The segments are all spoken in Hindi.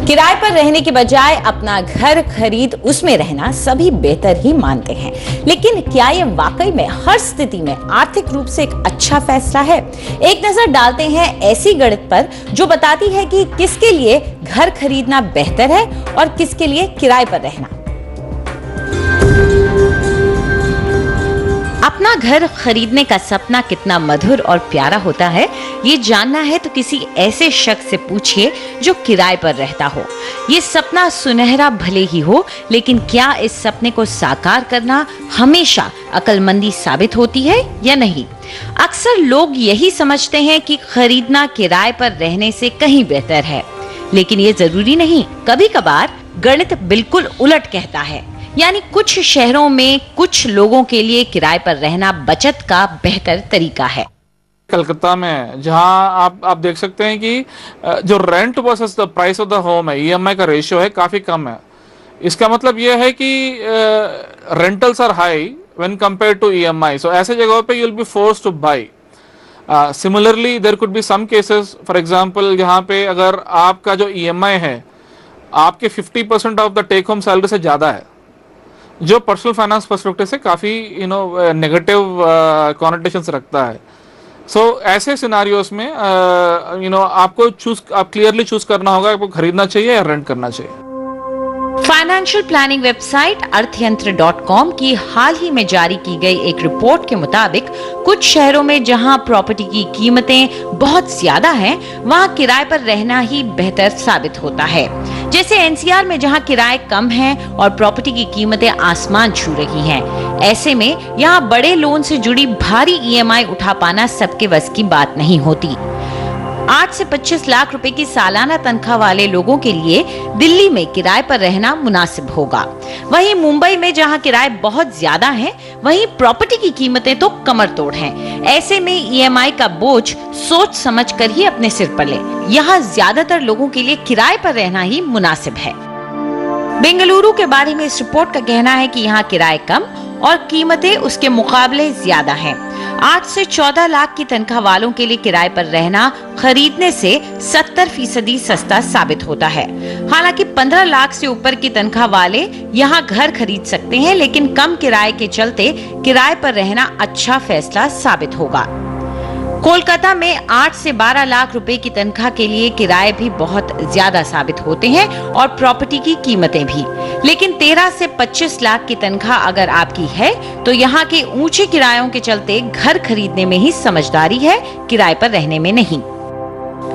किराए पर रहने के बजाय अपना घर खरीद उसमें रहना सभी बेहतर ही मानते हैं, लेकिन क्या ये वाकई में हर स्थिति में आर्थिक रूप से एक अच्छा फैसला है? एक नजर डालते हैं ऐसी गणित पर जो बताती है कि किसके लिए घर खरीदना बेहतर है और किसके लिए किराए पर रहना। अपना घर खरीदने का सपना कितना मधुर और प्यारा होता है, ये जानना है तो किसी ऐसे शख्स से पूछिए जो किराए पर रहता हो। ये सपना सुनहरा भले ही हो, लेकिन क्या इस सपने को साकार करना हमेशा अक्लमंदी साबित होती है या नहीं? अक्सर लोग यही समझते हैं कि खरीदना किराए पर रहने से कहीं बेहतर है, लेकिन ये जरूरी नहीं। कभी कभार गणित बिल्कुल उलट कहता है, यानी कुछ शहरों में कुछ लोगों के लिए किराए पर रहना बचत का बेहतर तरीका है। कलकत्ता में जहां आप देख सकते हैं कि जो rent versus the price of the home है, ईएमआई का रेशियो है काफी कम है। इसका मतलब यह है कि rentals are high when compare to EMI, so ऐसे जगहों पे you will be forced to buy. Similarly there could be some cases, for example जहां पे अगर आपका जो ईएमआई है आपके 50% of the take home salary से ज्यादा है, जो पर्सनल फाइनेंस पर्सपेक्टिव से काफी नेगेटिव कॉनोटेशंस रखता है। सो ऐसे सिनारियोस में आप क्लियरली चूज करना होगा आपको खरीदना चाहिए या रेंट करना चाहिए। फाइनेंशियल प्लानिंग वेबसाइट अर्थयंत्र.com की हाल ही में जारी की गई एक रिपोर्ट के मुताबिक कुछ शहरों में जहां प्रॉपर्टी की कीमतें बहुत ज्यादा हैं, वहां किराए पर रहना ही बेहतर साबित होता है। जैसे एनसीआर में जहां किराए कम हैं और प्रॉपर्टी की कीमतें आसमान छू रही हैं। ऐसे में यहां बड़े लोन से जुड़ी भारी ईएमआई उठा पाना सबके बस की बात नहीं होती। 8 से 25 लाख रुपए की सालाना तनख्वाह वाले लोगों के लिए दिल्ली में किराए पर रहना मुनासिब होगा। वहीं मुंबई में जहां किराए बहुत ज्यादा हैं, वहीं प्रॉपर्टी की कीमतें तो कमर तोड़ हैं। ऐसे में ईएमआई का बोझ सोच समझकर ही अपने सिर पर ले। यहाँ ज्यादातर लोगों के लिए किराए पर रहना ही मुनासिब है। बेंगलुरु के बारे में इस रिपोर्ट का कहना है कि यहाँ किराए कम और कीमतें उसके मुकाबले ज्यादा हैं। 8 से 14 लाख की तनख्वाह वालों के लिए किराए पर रहना खरीदने से 70% सस्ता साबित होता है। हालांकि 15 लाख से ऊपर की तनख्वाह वाले यहाँ घर खरीद सकते हैं, लेकिन कम किराए के चलते किराए पर रहना अच्छा फैसला साबित होगा। कोलकाता में 8 से 12 लाख रुपए की तनख्वाह के लिए किराए भी बहुत ज्यादा साबित होते हैं और प्रॉपर्टी की कीमतें भी। लेकिन 13 से 25 लाख की तनख्वाह अगर आपकी है तो यहाँ के ऊंचे किरायों के चलते घर खरीदने में ही समझदारी है, किराए पर रहने में नहीं।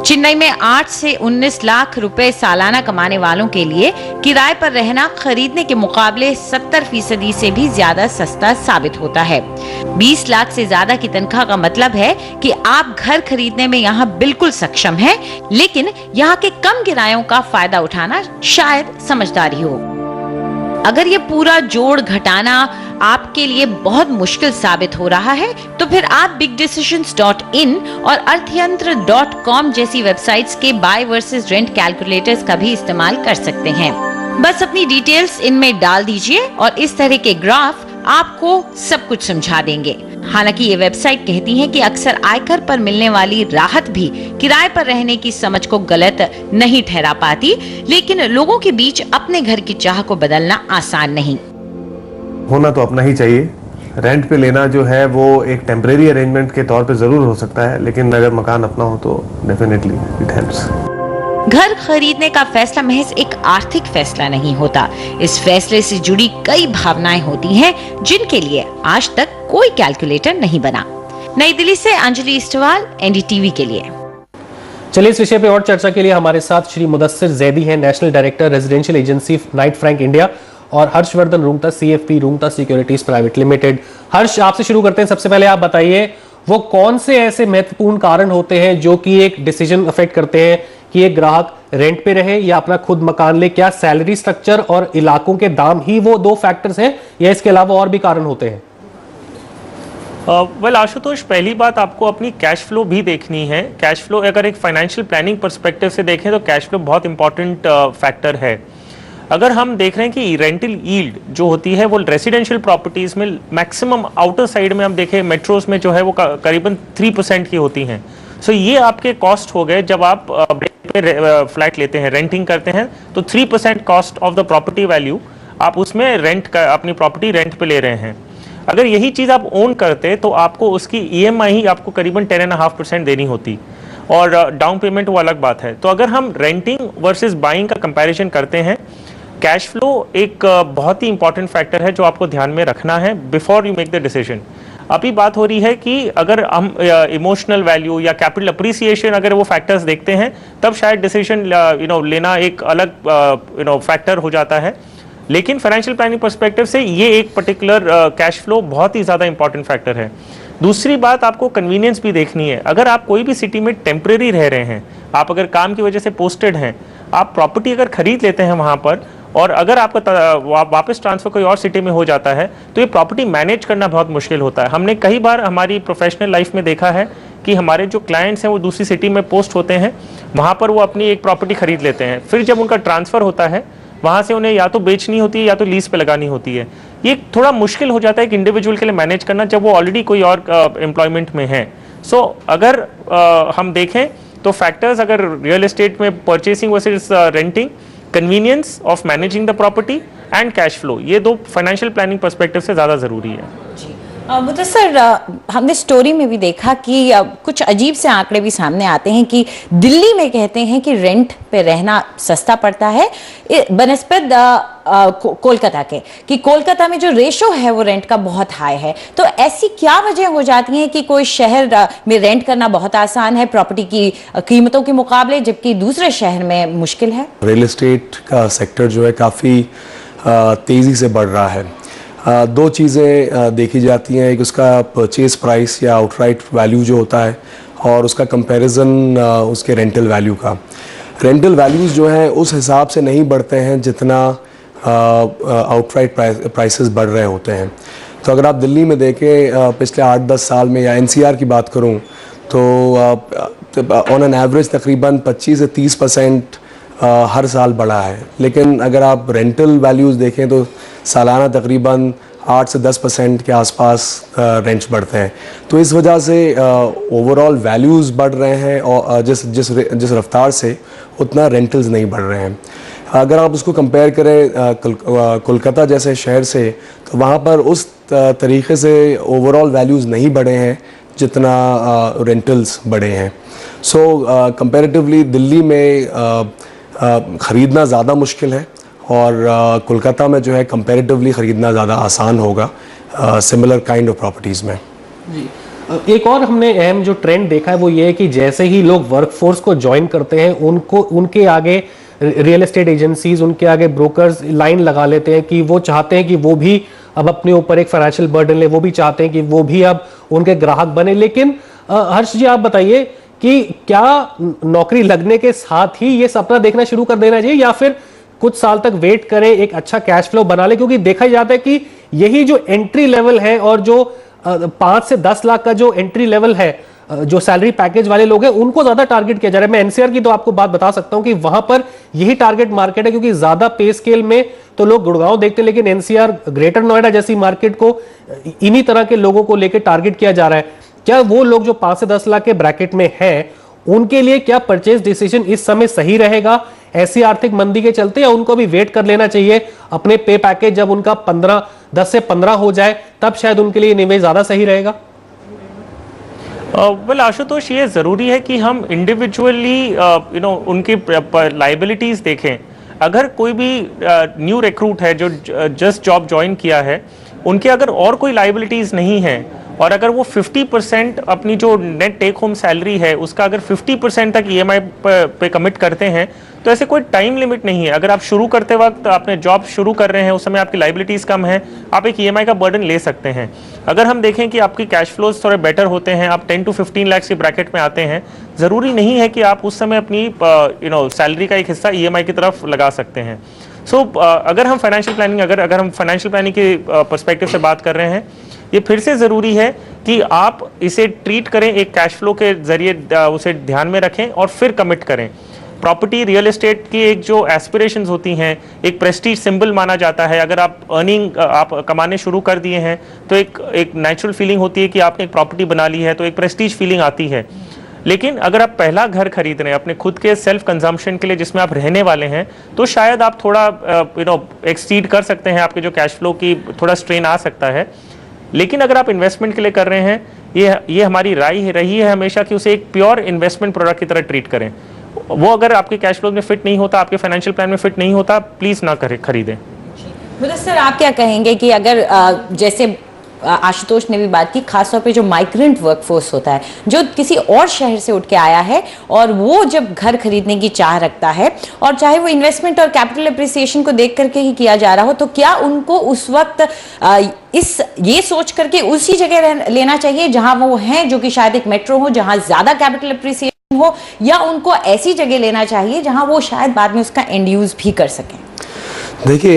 चेन्नई में 8 से 19 लाख रुपए सालाना कमाने वालों के लिए किराए पर रहना खरीदने के मुकाबले 70% से भी ज्यादा सस्ता साबित होता है। 20 लाख से ज्यादा की तनख्वाह का मतलब है कि आप घर खरीदने में यहाँ बिल्कुल सक्षम हैं, लेकिन यहाँ के कम किरायों का फायदा उठाना शायद समझदारी हो। अगर ये पूरा जोड़ घटाना आपके लिए बहुत मुश्किल साबित हो रहा है तो फिर आप bigdecisions.in और अर्थयंत्र.com जैसी वेबसाइट्स के बाय वर्सेस रेंट कैलकुलेटर्स का भी इस्तेमाल कर सकते हैं। बस अपनी डिटेल्स इनमें डाल दीजिए और इस तरह के ग्राफ आपको सब कुछ समझा देंगे। हालांकि ये वेबसाइट कहती है कि अक्सर आयकर पर मिलने वाली राहत भी किराए पर रहने की समझ को गलत नहीं ठहरा पाती, लेकिन लोगों के बीच अपने घर की चाह को बदलना आसान नहीं। होना तो अपना ही चाहिए। रेंट पे लेना जो है वो एक टेम्परेरी अरेंजमेंट के तौर पे जरूर हो सकता है, लेकिन अगर मकान अपना हो तो डेफिनेटली इट हेल्प्स। घर खरीदने का फैसला महज एक आर्थिक फैसला नहीं होता। इस फैसले से जुड़ी कई भावनाएं होती हैं जिनके लिए आज तक कोई कैलकुलेटर नहीं बना। नई दिल्ली से अंजलि इस्टवाल, एनडीटीवी के लिए। चलिए इस विषय पे और चर्चा के लिए हमारे साथ श्री मुदस्सिर जैदी हैं, national director residential agency Knight Frank India, और Harshvardhan Rungta, CFP Rungta Securities Private Limited. Harsh, आपसे शुरू करते हैं। सबसे पहले आप बताइए वो कौन से ऐसे महत्वपूर्ण कारण होते हैं जो कि एक डिसीजन अफेक्ट करते हैं कि एक ग्राहक रेंट पे रहे या अपना खुद मकान ले? क्या सैलरी स्ट्रक्चर और इलाकों के दाम ही वो 2 फैक्टर्स हैं या इसके अलावा और भी कारण होते हैं? वेल आशुतोष, पहली बात आपको अपनी कैश फ्लो भी देखनी है। कैश फ्लो अगर एक फाइनेंशियल प्लानिंग पर्सपेक्टिव से देखें तो कैश फ्लो बहुत इंपॉर्टेंट फैक्टर है। अगर हम देख रहे हैं कि रेंटल यील्ड जो होती है वो रेसिडेंशियल प्रॉपर्टीज में मैक्सिमम आउटर साइड में हम देखें मेट्रोस में जो है वो करीबन 3% की होती हैं। सो ये आपके कॉस्ट हो गए जब आप फ्लैट लेते हैं, रेंटिंग करते हैं, तो 3% cost of the property value आप उसमें रेंट का अपनी प्रॉपर्टी रेंट पे ले रहे हैं। अगर यही चीज़ आप ओन करते तो आपको उसकी EMI ही आपको करीबन 10.5% देनी होती, और डाउन पेमेंट वो अलग बात है। तो अगर हम रेंटिंग वर्सेस बाइंग का कंपैरिजन करते हैं, कैश फ्लो एक बहुत ही इंपॉर्टेंट फैक्टर है जो आपको ध्यान में रखना है before you make the decision. अभी बात हो रही है कि अगर हम इमोशनल वैल्यू या कैपिटल अप्रिसिएशन अगर वो फैक्टर्स देखते हैं तब शायद डिसीजन लेना एक अलग फैक्टर हो जाता है, लेकिन फाइनेंशियल प्लानिंग पर्सपेक्टिव से ये एक पर्टिकुलर कैश फ्लो बहुत ही ज़्यादा इंपॉर्टेंट फैक्टर है। दूसरी बात, आपको कन्वीनियंस भी देखनी है। अगर आप कोई भी सिटी में टेम्परेरी रह रहे हैं, आप अगर काम की वजह से पोस्टेड हैं, आप प्रॉपर्टी अगर खरीद लेते हैं वहाँ पर, और अगर आपका वापस ट्रांसफर कोई और सिटी में हो जाता है तो ये प्रॉपर्टी मैनेज करना बहुत मुश्किल होता है। हमने कई बार हमारी प्रोफेशनल लाइफ में देखा है कि हमारे जो क्लाइंट्स हैं वो दूसरी सिटी में पोस्ट होते हैं, वहाँ पर वो अपनी एक प्रॉपर्टी खरीद लेते हैं, फिर जब उनका ट्रांसफ़र होता है वहाँ से उन्हें या तो बेचनी होती है या तो लीज पे लगानी होती है। ये थोड़ा मुश्किल हो जाता है एक इंडिविजुअल के लिए मैनेज करना जब वो ऑलरेडी कोई और एम्प्लॉयमेंट में है। सो अगर हम देखें तो फैक्टर्स अगर रियल एस्टेट में purchasing versus renting, convenience of managing the property and cash flow, ये दो फाइनेंशियल प्लानिंग पर्सपेक्टिव से ज़्यादा ज़रूरी है। मुदस्सिर, हमने स्टोरी में भी देखा कि कुछ अजीब से आंकड़े भी सामने आते हैं कि दिल्ली में कहते हैं कि रेंट पे रहना सस्ता पड़ता है बनस्पत कोलकाता के, कि कोलकाता में जो रेशो है वो रेंट का बहुत हाई है। तो ऐसी क्या वजह हो जाती है कि कोई शहर में रेंट करना बहुत आसान है प्रॉपर्टी की कीमतों के मुकाबले, जबकि दूसरे शहर में मुश्किल है? रियल एस्टेट का सेक्टर जो है काफ़ी तेज़ी से बढ़ रहा है। दो चीज़ें देखी जाती हैं, एक उसका परचेज प्राइस या आउटराइट वैल्यू जो होता है, और उसका कंपैरिजन उसके रेंटल वैल्यू का। रेंटल वैल्यूज़ जो हैं उस हिसाब से नहीं बढ़ते हैं जितना आउटराइट प्राइसेस बढ़ रहे होते हैं। तो अगर आप दिल्ली में देखें पिछले 8-10 साल में, या NCR की बात करूं, तो ऑन एन एवरेज तकरीबन 25 से 30% हर साल बढ़ा है। लेकिन अगर आप रेंटल वैल्यूज़ देखें तो सालाना तकरीबन 8 से 10% के आसपास रेंट्स बढ़ते हैं। तो इस वजह से ओवरऑल वैल्यूज़ बढ़ रहे हैं, और जिस रफ्तार से उतना रेंटल्स नहीं बढ़ रहे हैं। अगर आप उसको कंपेयर करें कोलकाता जैसे शहर से, तो वहाँ पर उस तरीके से ओवरऑल वैल्यूज़ नहीं बढ़े हैं जितना रेंटल्स बढ़े हैं। सो कंपैरेटिवली दिल्ली में ख़रीदना ज़्यादा मुश्किल है, और कोलकाता में जो है कंपैरेटिवली ख़रीदना ज़्यादा आसान होगा सिमिलर काइंड ऑफ प्रॉपर्टीज़ में। जी, एक और हमने अहम जो ट्रेंड देखा है वो ये है कि जैसे ही लोग वर्कफोर्स को ज्वाइन करते हैं, उनके आगे रियल एस्टेट एजेंसीज, उनके आगे ब्रोकर्स लाइन लगा लेते हैं कि वो चाहते हैं कि वो भी अब अपने ऊपर एक फाइनेंशियल बर्डन ले, वो भी चाहते हैं कि वो भी अब उनके ग्राहक बने। लेकिन हर्ष जी, आप बताइए कि क्या नौकरी लगने के साथ ही ये सपना देखना शुरू कर देना चाहिए, या फिर कुछ साल तक वेट करें, एक अच्छा कैश फ्लो बना ले? क्योंकि देखा जाता है कि यही जो एंट्री लेवल है, और जो 5 से 10 लाख का जो एंट्री लेवल है, जो सैलरी पैकेज वाले लोग हैं, उनको ज्यादा टारगेट किया जा रहा है। मैं NCR की तो आपको बात बता सकता हूं कि वहां पर यही टारगेट मार्केट है, क्योंकि ज्यादा पे स्केल में तो लोग गुड़गांव देखते हैं, लेकिन NCR, ग्रेटर नोएडा जैसी मार्केट को इन्हीं तरह के लोगों को लेकर टारगेट किया जा रहा है। क्या वो लोग जो 5 से 10 लाख के ब्रैकेट में हैं, उनके लिए क्या परचेज डिसीजन इस समय सही रहेगा ऐसी आर्थिक मंदी के चलते, या उनको भी वेट कर लेना चाहिए अपने पे पैकेज जब उनका 10 से 15 हो जाए, तब शायद उनके लिए निवेश ज्यादा सही रहेगा? वेल आशुतोष, ये ज़रूरी है कि हम इंडिविजुअली उनकी लाइबिलिटीज देखें। अगर कोई भी न्यू रिक्रूट है जो जस्ट जॉब ज्वाइन किया है, उनके अगर और कोई लाइबिलिटीज नहीं है, और अगर वो 50% अपनी जो नेट टेक होम सैलरी है उसका अगर 50% तक EMI पे कमिट करते हैं, तो ऐसे कोई टाइम लिमिट नहीं है। अगर आप शुरू करते वक्त आपने जॉब शुरू कर रहे हैं, उस समय आपकी लाइबिलिटीज़ कम है, आप एक EMI का बर्डन ले सकते हैं। अगर हम देखें कि आपकी कैश फ्लोज थोड़े बेटर होते हैं, आप 10 to 15 लाख के ब्रैकेट में आते हैं, ज़रूरी नहीं है कि आप उस समय अपनी सैलरी का एक हिस्सा EMI की तरफ लगा सकते हैं। सो अगर हम फाइनेंशियल प्लानिंग के पर्सपेक्टिव से बात कर रहे हैं, ये फिर से ज़रूरी है कि आप इसे ट्रीट करें एक कैश फ्लो के ज़रिए, उसे ध्यान में रखें और फिर कमिट करें। प्रॉपर्टी, रियल एस्टेट की एक जो एस्पिरेशंस होती हैं, एक प्रेस्टीज सिंबल माना जाता है। अगर आप कमाने शुरू कर दिए हैं तो एक नेचुरल फीलिंग होती है कि आपने एक प्रॉपर्टी बना ली है, तो एक प्रेस्टीज फीलिंग आती है। लेकिन अगर आप पहला घर खरीद रहे हैं अपने खुद के सेल्फ कंजम्पशन के लिए जिसमें आप रहने वाले हैं, तो शायद आप थोड़ा एक्सीड कर सकते हैं, आपके जो कैश फ्लो की थोड़ा स्ट्रेन आ सकता है। लेकिन अगर आप इन्वेस्टमेंट के लिए कर रहे हैं, ये हमारी राय रही है हमेशा कि उसे एक प्योर इन्वेस्टमेंट प्रोडक्ट की तरह ट्रीट करें। वो अगर आपके कैश फ्लो में फिट नहीं होता, आपके फाइनेंशियल प्लान में फिट नहीं होता, प्लीज ना खरीदें। मुदस्सिर, आप क्या कहेंगे कि अगर जैसे आशुतोष ने भी बात की, खासतौर पे जो माइग्रेंट वर्कफोर्स होता है, जो किसी और शहर से उठ के आया है और वो जब घर खरीदने की चाह रखता है, और चाहे वो इन्वेस्टमेंट और कैपिटल अप्रिसिएशन को देख करके ही किया जा रहा हो, तो क्या उनको उस वक्त ये सोच करके उसी जगह लेना चाहिए जहां वो हैं, जो कि शायद एक मेट्रो हो, जहां ज्यादा कैपिटल अप्रिसिएशन हो, या उनको ऐसी जगह लेना चाहिए जहां वो शायद बाद में उसका एंड यूज भी कर सकें? देखिए,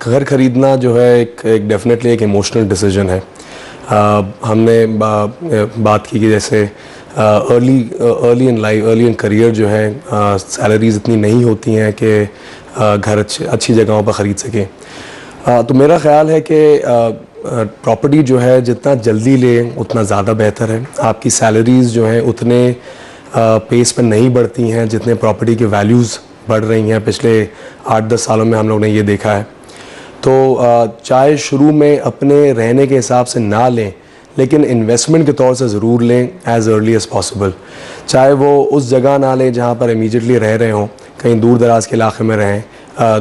घर खरीदना जो है एक डेफिनेटली एक इमोशनल डिसीजन है। हमने बात की कि जैसे early in life, early in career जो है सैलरीज इतनी नहीं होती हैं कि घर अच्छी जगहों पर ख़रीद सकें। तो मेरा ख़्याल है कि प्रॉपर्टी जो है जितना जल्दी लें उतना ज़्यादा बेहतर है। आपकी सैलरीज़ जो हैं उतने पेस पर नहीं बढ़ती हैं जितने प्रॉपर्टी के वैल्यूज़ बढ़ रही हैं। पिछले 8-10 सालों में हम लोग ने ये देखा है। तो चाहे शुरू में अपने रहने के हिसाब से ना लें, लेकिन इन्वेस्टमेंट के तौर से ज़रूर लें एज़ अर्ली एज़ पॉसिबल। चाहे वो उस जगह ना लें जहाँ पर इमीडिएटली रह रहे हों, कहीं दूर दराज के इलाके में रहें,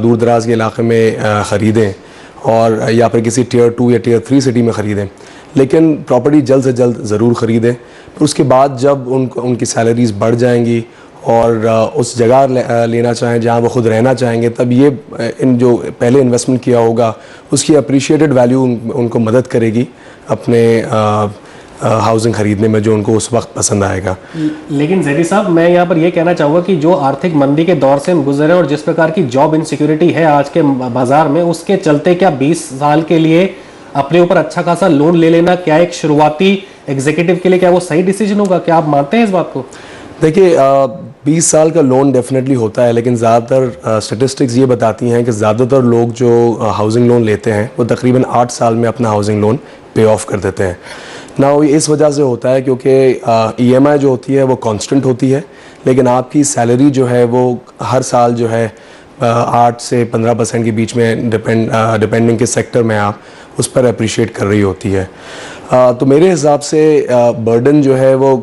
दूर दराज के इलाके में ख़रीदें, और या फिर किसी टियर 2 या टियर 3 सिटी में ख़रीदें। लेकिन प्रॉपर्टी जल्द से जल्द ज़रूर ख़रीदें। फिर उसके बाद जब उनकी सैलरीज़ बढ़ जाएंगी और उस जगह लेना चाहें जहां वो खुद रहना चाहेंगे, तब ये इन जो पहले इन्वेस्टमेंट किया होगा उसकी अप्रिशिएटेड वैल्यू उनको मदद करेगी अपने हाउसिंग ख़रीदने में, जो उनको उस वक्त पसंद आएगा। लेकिन जैदी साहब, मैं यहाँ पर ये कहना चाहूँगा कि जो आर्थिक मंदी के दौर से हम गुजरे और जिस प्रकार की जॉब इनसिक्योरिटी है आज के बाजार में, उसके चलते क्या 20 साल के लिए अपने ऊपर अच्छा खासा लोन ले लेना, क्या एक शुरुआती एग्जीक्यूटिव के लिए क्या वो सही डिसीजन होगा? क्या आप मानते हैं इस बात को? देखिए, 20 साल का लोन डेफिनेटली होता है, लेकिन ज़्यादातर स्टैटिस्टिक्स ये बताती हैं कि ज़्यादातर लोग जो हाउसिंग लोन लेते हैं वो तकरीबन 8 साल में अपना हाउसिंग लोन पे ऑफ कर देते हैं ना। वो इस वजह से होता है क्योंकि EMI जो होती है वो कांस्टेंट होती है, लेकिन आपकी सैलरी जो है वो हर साल जो है 8 से 15% के बीच में डिपेंडिंग के सेक्टर में आप उस पर अप्रिशिएट कर रही होती है। तो मेरे हिसाब से बर्डन जो है वो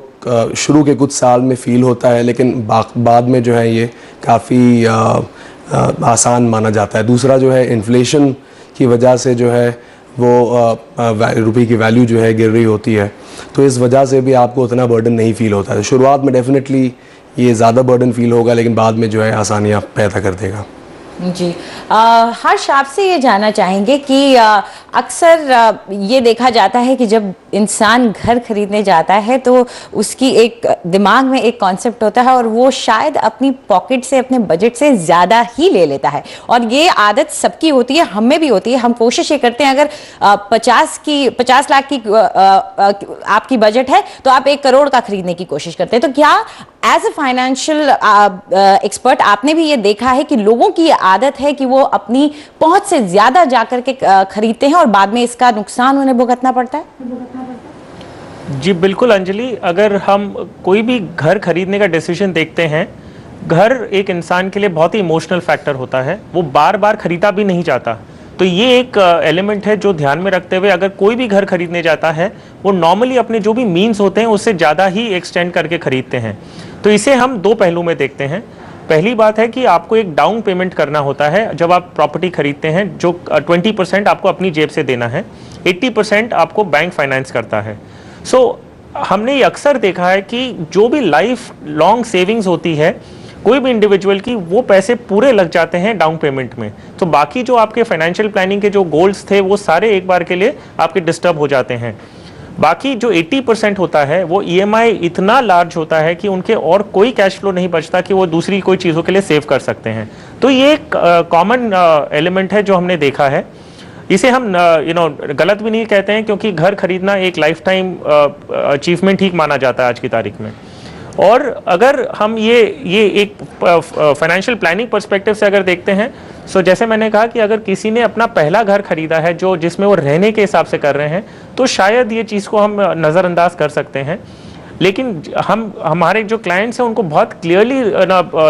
शुरू के कुछ साल में फ़ील होता है, लेकिन बाद में जो है ये काफ़ी आसान माना जाता है। दूसरा जो है इन्फ्लेशन की वजह से जो है वो रुपये की वैल्यू जो है गिर रही होती है, तो इस वजह से भी आपको उतना बर्डन नहीं फ़ील होता है। शुरुआत में डेफिनेटली ये ज़्यादा बर्डन फ़ील होगा, लेकिन बाद में जो है आसानियाँ पैदा कर देगा। जी, हर्ष, आपसे ये जानना चाहेंगे कि अक्सर ये देखा जाता है कि जब इंसान घर खरीदने जाता है तो उसकी एक दिमाग में एक कॉन्सेप्ट होता है और वो शायद अपनी पॉकेट से, अपने बजट से ज़्यादा ही ले लेता है, और ये आदत सबकी होती है, हमें भी होती है। हम कोशिश ये करते हैं, अगर 50 लाख की आपकी बजट है तो आप 1 करोड़ का खरीदने की कोशिश करते हैं। तो क्या एज ए फाइनेंशियल एक्सपर्ट आपने भी ये देखा है कि लोगों की ये आदत है कि वो अपनी पहुंच से ज्यादा जाकर के खरीदते हैं और बाद में इसका नुकसान उन्हें भुगतना पड़ता है? जी बिल्कुल अंजलि, अगर हम कोई भी घर खरीदने का डिसीजन देखते हैं, घर एक इंसान के लिए बहुत ही इमोशनल फैक्टर होता है, वो बार बार खरीदा भी नहीं जाता। तो ये एक एलिमेंट है जो ध्यान में रखते हुए अगर कोई भी घर खरीदने जाता है, वो नॉर्मली अपने जो भी मीन्स होते हैं उससे ज़्यादा ही एक्सटेंड करके खरीदते हैं। तो इसे हम 2 पहलू में देखते हैं। पहली बात है कि आपको एक डाउन पेमेंट करना होता है जब आप प्रॉपर्टी खरीदते हैं, जो 20% आपको अपनी जेब से देना है, 80% आपको बैंक फाइनेंस करता है। सो हमने ये अक्सर देखा है कि जो भी लाइफ लॉन्ग सेविंग्स होती है कोई भी इंडिविजुअल की, वो पैसे पूरे लग जाते हैं डाउन पेमेंट में। तो बाकी जो आपके फाइनेंशियल प्लानिंग के जो गोल्स थे वो सारे एक बार के लिए आपके डिस्टर्ब हो जाते हैं। बाकी जो 80% होता है वो EMI इतना लार्ज होता है कि उनके और कोई कैश फ्लो नहीं बचता कि वो दूसरी कोई चीज़ों के लिए सेव कर सकते हैं। तो ये एक कॉमन एलिमेंट है जो हमने देखा है। इसे हम गलत भी नहीं कहते हैं, क्योंकि घर खरीदना एक लाइफ टाइम अचीवमेंट ही माना जाता है आज की तारीख में। और अगर हम ये एक फाइनेंशियल प्लानिंग पर्सपेक्टिव से अगर देखते हैं, सो जैसे मैंने कहा कि अगर किसी ने अपना पहला घर खरीदा है जिसमें वो रहने के हिसाब से कर रहे हैं, तो शायद ये चीज़ को हम नज़रअंदाज कर सकते हैं। लेकिन हम हमारे जो क्लाइंट्स हैं उनको बहुत क्लियरली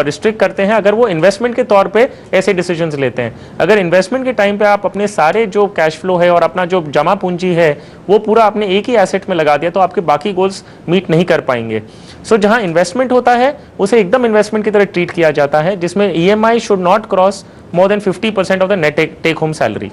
रिस्ट्रिक्ट करते हैं अगर वो इन्वेस्टमेंट के तौर पे ऐसे डिसीजंस लेते हैं। अगर इन्वेस्टमेंट के टाइम पे आप अपने सारे जो कैश फ्लो है और अपना जो जमा पूंजी है वो पूरा आपने एक ही एसेट में लगा दिया तो आपके बाकी गोल्स मीट नहीं कर पाएंगे। सो जहां इन्वेस्टमेंट होता है उसे एकदम इन्वेस्टमेंट की तरह ट्रीट किया जाता है, जिसमें EMI should not cross more than 50% of the net take home salary.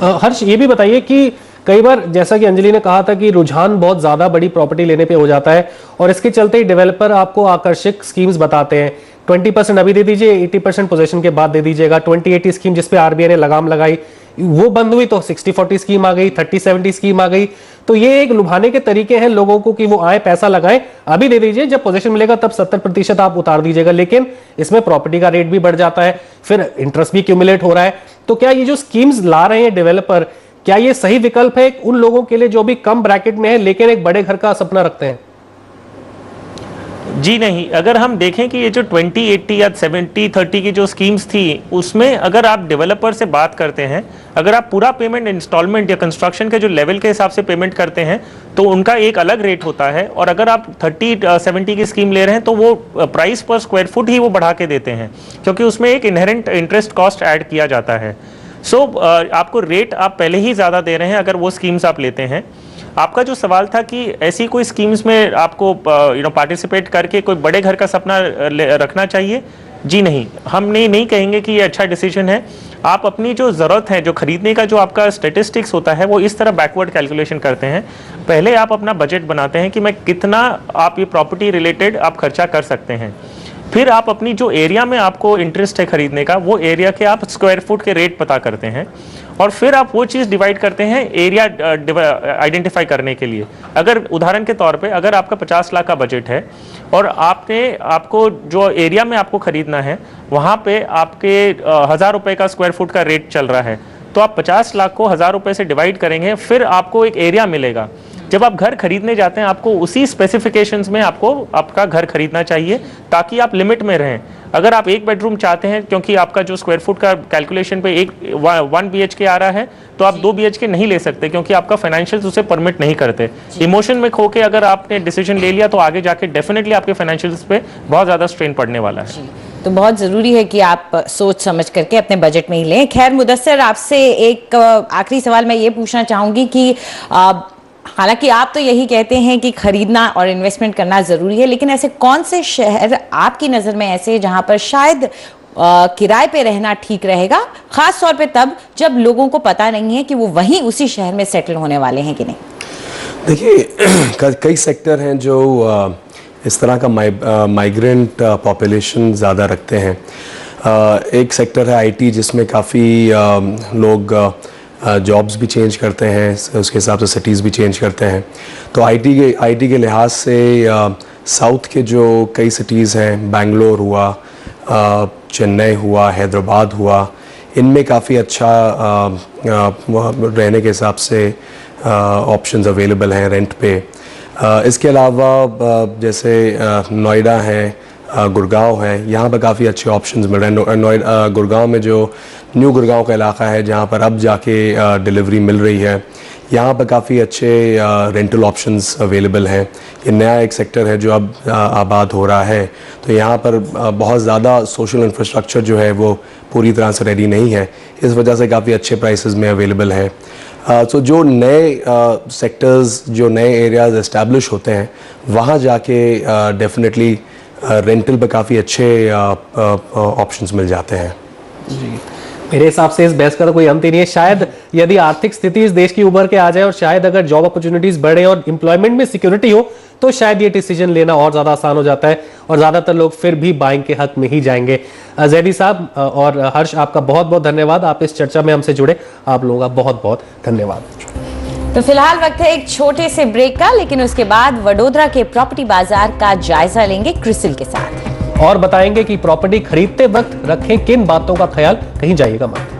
Harsh, ये भी बताइए कि कई बार जैसा कि अंजलि ने कहा था कि रुझान बहुत ज्यादा बड़ी प्रॉपर्टी लेने पे हो जाता है और इसके चलते ही डेवलपर आपको आकर्षक स्कीम्स बताते हैं, 20% अभी दे दीजिए, 80% पोजेशन के बाद दे दीजिएगा। 20/80 स्कीम जिसपे RBI ने लगाम लगाई वो बंद हुई तो 60/40 स्कीम आ गई, 30/70 स्कीम आ गई। तो ये एक लुभाने के तरीके हैं लोगों को कि वो आए पैसा लगाएं, अभी दे दीजिए, जब पोजीशन मिलेगा तब 70% आप उतार दीजिएगा। लेकिन इसमें प्रॉपर्टी का रेट भी बढ़ जाता है, फिर इंटरेस्ट भी एक्यूमुलेट हो रहा है। तो क्या ये जो स्कीम्स ला रहे हैं डेवलपर, क्या ये सही विकल्प है उन लोगों के लिए जो भी कम ब्रैकेट में है लेकिन एक बड़े घर का सपना रखते हैं? जी नहीं, अगर हम देखें कि ये जो 20/80 या 70/30 की जो स्कीम्स थी उसमें अगर आप डेवलपर से बात करते हैं, अगर आप पूरा पेमेंट इंस्टॉलमेंट या कंस्ट्रक्शन के जो लेवल के हिसाब से पेमेंट करते हैं तो उनका एक अलग रेट होता है, और अगर आप 30/70 की स्कीम ले रहे हैं तो वो प्राइस पर स्क्वायर फुट ही वो बढ़ा के देते हैं क्योंकि उसमें एक इनहेरेंट इंटरेस्ट कॉस्ट ऐड किया जाता है। सो आपको रेट आप पहले ही ज़्यादा दे रहे हैं अगर वो स्कीम्स आप लेते हैं। आपका जो सवाल था कि ऐसी कोई स्कीम्स में आपको पार्टिसिपेट करके कोई बड़े घर का सपना रखना चाहिए, जी नहीं, हम नहीं कहेंगे कि ये अच्छा डिसीजन है। आप अपनी जो ज़रूरत है, जो खरीदने का जो आपका स्टेटिस्टिक्स होता है वो इस तरह बैकवर्ड कैलकुलेशन करते हैं। पहले आप अपना बजट बनाते हैं कि मैं कितना आप ये प्रॉपर्टी रिलेटेड आप खर्चा कर सकते हैं, फिर आप अपनी जो एरिया में आपको इंटरेस्ट है खरीदने का वो एरिया के आप स्क्वायर फुट के रेट पता करते हैं और फिर आप वो चीज़ डिवाइड करते हैं एरिया आइडेंटिफाई करने के लिए। अगर उदाहरण के तौर पे अगर आपका 50 लाख का बजट है और आपको जो एरिया में आपको खरीदना है वहाँ पे आपके 1000 रुपये का स्क्वायर फुट का रेट चल रहा है, तो आप 50 लाख को 1000 रुपये से डिवाइड करेंगे, फिर आपको एक एरिया मिलेगा। जब आप घर खरीदने जाते हैं आपको उसी स्पेसिफिकेशंस में आपको आपका घर खरीदना चाहिए ताकि आप लिमिट में रहें। अगर आप एक बेडरूम चाहते हैं क्योंकि आपका जो स्क्वायर फुट का कैलकुलेशन पे 1 BHK आ रहा है तो आप 2 BHK नहीं ले सकते क्योंकि आपका फाइनेंशियल्स उसे परमिट नहीं करते। इमोशन में खो के अगर आपने डिसीजन ले लिया तो आगे जाके डेफिनेटली आपके फाइनेंशियल्स पे बहुत ज़्यादा स्ट्रेन पड़ने वाला है। तो बहुत ज़रूरी है कि आप सोच समझ करके अपने बजट में ही लें। खैर मुदस्सिर, आपसे एक आखिरी सवाल मैं ये पूछना चाहूँगी कि हालांकि आप तो यही कहते हैं कि खरीदना और इन्वेस्टमेंट करना ज़रूरी है, लेकिन ऐसे कौन से शहर आपकी नज़र में ऐसे जहां पर शायद किराए पे रहना ठीक रहेगा, खास तौर पे तब जब लोगों को पता नहीं है कि वो वहीं उसी शहर में सेटल होने वाले हैं कि नहीं? देखिए, कई सेक्टर हैं जो इस तरह का माइग्रेंट पॉपुलेशन ज़्यादा रखते हैं। एक सेक्टर है IT जिसमें काफ़ी लोग जॉब्स भी चेंज करते हैं, उसके हिसाब से सिटीज़ भी चेंज करते हैं। तो IT के लिहाज से साउथ के जो कई सिटीज़ हैं, बेंगलोर हुआ, चेन्नई हुआ, हैदराबाद हुआ, इनमें काफ़ी अच्छा रहने के हिसाब से ऑप्शंस अवेलेबल हैं रेंट पे। इसके अलावा जैसे नोएडा है, गुड़गांव है, यहाँ पर काफ़ी अच्छे ऑप्शंस मिल रहे हैं। गुड़गांव में जो न्यू गुड़गांव का इलाका है जहाँ पर अब जाके डिलीवरी मिल रही है, यहाँ पर काफ़ी अच्छे रेंटल ऑप्शंस अवेलेबल हैं। ये नया एक सेक्टर है जो अब आबाद हो रहा है, तो यहाँ पर बहुत ज़्यादा सोशल इंफ्रास्ट्रक्चर जो है वो पूरी तरह से रेडी नहीं है, इस वजह से काफ़ी अच्छे प्राइसेस में अवेलेबल है। तो जो नए सेक्टर्स, जो नए एरियाज़ इस्टेब्लिश होते हैं, वहाँ जाके डेफिनेटली रेंटल पर काफ़ी अच्छे ऑप्शंस मिल जाते हैं। जी, मेरे हिसाब से इस बहस का तो कोई अंत ही नहीं है। शायद यदि आर्थिक स्थिति इस देश की उभर के आ जाए और शायद अगर जॉब अपॉर्चुनिटीज बढ़े और एम्प्लॉयमेंट में सिक्योरिटी हो तो शायद ये डिसीजन लेना और ज़्यादा आसान हो जाता है और ज़्यादातर लोग फिर भी बाइंग के हक में ही जाएंगे। जैदी साहब और हर्ष, आपका बहुत बहुत धन्यवाद, आप इस चर्चा में हमसे जुड़े, आप लोगों का बहुत बहुत धन्यवाद। तो फिलहाल वक्त है एक छोटे से ब्रेक का, लेकिन उसके बाद वडोदरा के प्रॉपर्टी बाजार का जायजा लेंगे क्रिसिल के साथ और बताएंगे कि प्रॉपर्टी खरीदते वक्त रखें किन बातों का ख्याल, कहीं जाइएगा मत।